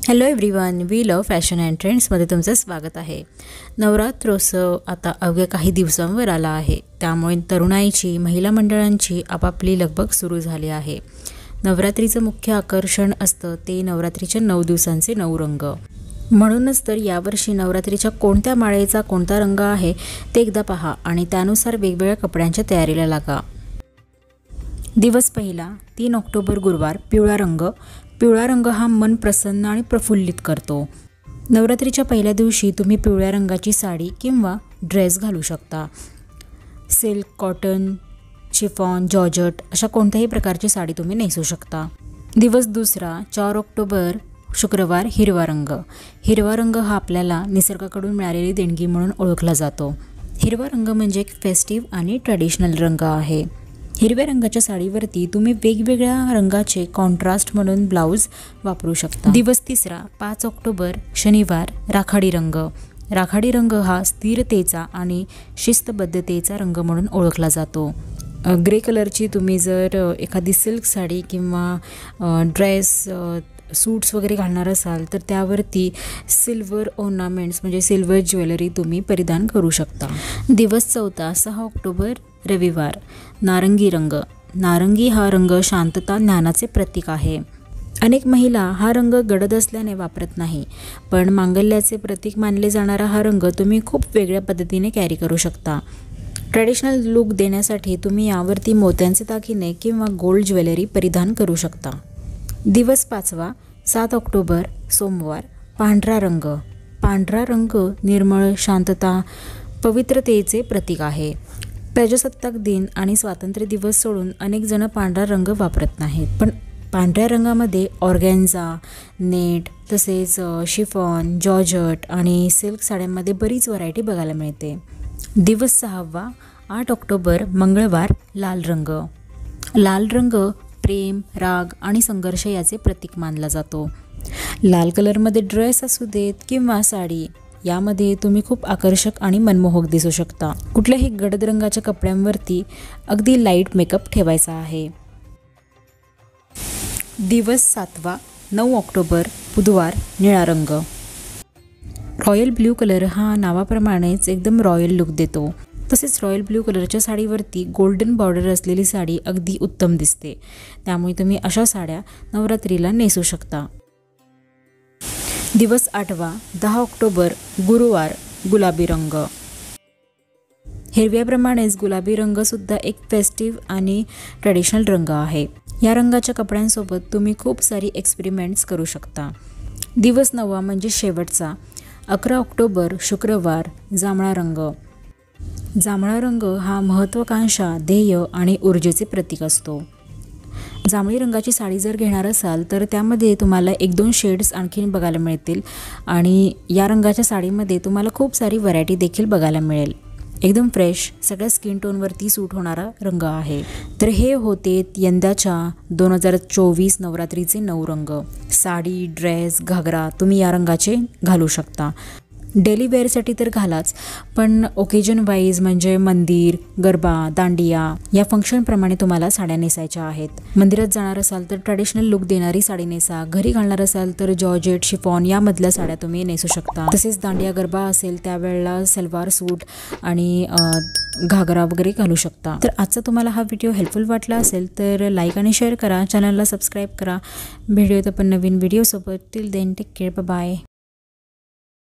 Hello everyone, we love fashion and ट्रेंड्समध्ये तुमचं स्वागत आहे। नवरात्रोत्सव आता अवघ्या काही दिवसांवर आला आहे, त्यामुळे तरुणाईची महिला मंडळांची आपापली लगबग सुरू झाली आहे। नवरात्रीचं मुख्य आकर्षण असतं ते नवरात्रीच्या 9 दिवसांचे 9 रंग। म्हणूनच तर यावर्षी नवरात्रीच्या कोणत्या माळेचा कोणता रंग आहे ते एकदा पहा आणि त्यानुसार वेगवेगळ्या कपड्यांच्या तयारीला लागा। दिवस पहिला 3 ऑक्टोबर गुरुवार, पिवळा रंग। पिवळा रंग हा मन प्रसन्न आणि प्रफुल्लित करतो। नवरात्रीच्या पहिल्या दिवशी तुम्ही पिवळ्या रंगाची साडी किंवा ड्रेस घालू शकता। सिल्क, कॉटन, शिफॉन, जॉर्जेट अशा कोणत्याही प्रकारची साडी तुम्ही नेसू शकता। दिवस दुसरा 4 ऑक्टोबर शुक्रवार, हिरवा रंग। हिरवा रंग हा आपल्याला निसर्गाकडून मिळालेली देणगी म्हणून ओळखला जातो। हिरवा रंग म्हणजे एक फेस्टिव्ह आणि ट्रेडिशनल रंग आहे। हिरव्या रंगाच्या साडीवरती तुम्ही वेगवेगळ्या रंगाचे कॉन्ट्रास्ट म्हणून ब्लाउज वापरू शकता। दिवस तिसरा 5 ऑक्टोबर शनिवार, राखाडी रंग। राखाडी रंग हा स्थिरतेचा आणि शिस्तबद्धतेचा रंग म्हणून ओळखला जातो। ग्रे कलरची तुम्ही जर एखादी सिल्क साडी किंवा ड्रेस, सूट्स वगैरे घालणार असाल तर त्यावरती सिल्वर ऑर्नामेंट्स म्हणजे सिल्वर ज्वेलरी तुम्ही परिधान करू शकता। दिवस चौथा 6 ऑक्टोबर रविवार, नारंगी रंग। नारंगी हा रंग शांतता, ज्ञानाचे प्रतीक आहे। अनेक महिला हा रंग गडद असल्याने वापरत नाही, पण मांगल्याचे प्रतीक मानले जाणारा हा रंग तुम्ही खूप वेगळ्या पद्धतीने कॅरी करू शकता। ट्रेडिशनल लुक देण्यासाठी तुम्ही यावरती मोत्यांचे दागिने किंवा गोल्ड ज्वेलरी परिधान करू शकता। दिवस पाचवा 7 ऑक्टोबर सोमवार, पांढरा रंग। पांढरा रंग निर्मळ, शांतता, पवित्रतेचे प्रतीक आहे। प्रजासत्ताक दिन आणि स्वातंत्र्य दिवस सोडून अनेक जण पांढरा रंग वापरत नाहीत, पण पांढऱ्या रंगामध्ये ऑर्गॅन्झा, नेट, तसेच शिफॉन, जॉर्जेट आणि सिल्क साड्यांमध्ये बरीच व्हरायटी बघायला मिळते। दिवस 6वा 8 ऑक्टोबर मंगळवार, लाल रंग। लाल रंग प्रेम, राग आणि संघर्ष याचे प्रतीक मानला जातो। लाल कलरमध्ये ड्रेस असू देत किंवा साडी, यामध्ये तुम्ही खूप आकर्षक आणि मनमोहक दिसू शकता। कुठल्याही गडद रंगाच्या कपड्यांवरती अगदी लाईट मेकअप ठेवायचा आहे। दिवस 7वा 9 ऑक्टोबर बुधवार, निळा रंग। रॉयल ब्ल्यू कलर हा नावाप्रमाणेच एकदम रॉयल लुक देतो। तसेच रॉयल ब्ल्यू कलरच्या साडीवरती गोल्डन बॉर्डर असलेली साडी अगदी उत्तम दिसते, त्यामुळे तुम्ही अशा साड्या नवरात्रीला नेसू शकता। दिवस 8वा 10 ऑक्टोबर गुरुवार, गुलाबी रंग। हिरव्याप्रमाणेच गुलाबी रंगसुद्धा एक फेस्टिव्ह आणि ट्रेडिशनल रंग आहे। या रंगाच्या कपड्यांसोबत तुम्ही खूप सारी एक्सपेरिमेंट्स करू शकता। दिवस 9वा म्हणजे शेवटचा 11 ऑक्टोबर शुक्रवार, जांभळा रंग। जांभळा रंग हा महत्त्वाकांक्षा, ध्येय आणि ऊर्जेचे प्रतीक असतो। जांभळी रंगाची साडी जर घेणार असाल तर त्यामध्ये तुम्हाला 1-2 शेड्स आणखीन बघायला मिळतील आणि या रंगाच्या साडीमध्ये तुम्हाला खूप सारी व्हरायटी देखील बघायला मिळेल। एकदम फ्रेश, सगळ्या स्किन टोनवरती सूट होणारा रंग आहे। तर हे होते यंदाच्या 2024 नवरात्रीचे 9 रंग। साडी, ड्रेस, घागरा तुम्ही या रंगाचे घालू शकता। डेली वेअरसाठी तर घालाच, पण ओकेजन वाईज म्हणजे मंदिर, गरबा, दांडिया या फंक्शनप्रमाणे तुम्हाला साड्या नेसायच्या आहेत। मंदिरात जाणार असाल तर ट्रेडिशनल लुक देणारी साडी नेसा। घरी घालणार असाल तर जॉर्जेट, शिफॉन यामधल्या साड्या तुम्ही नेसू शकता। तसेच दांडिया गरबा असेल त्यावेळेला सलवार सूट आणि घागरा वगैरे घालू शकता। तर आजचा तुम्हाला हा व्हिडिओ हेल्पफुल वाटला असेल तर लाईक आणि शेअर करा, चॅनलला सबस्क्राईब करा। भेटूयात आपण नवीन व्हिडिओसोबत। Till then take care, bye bye.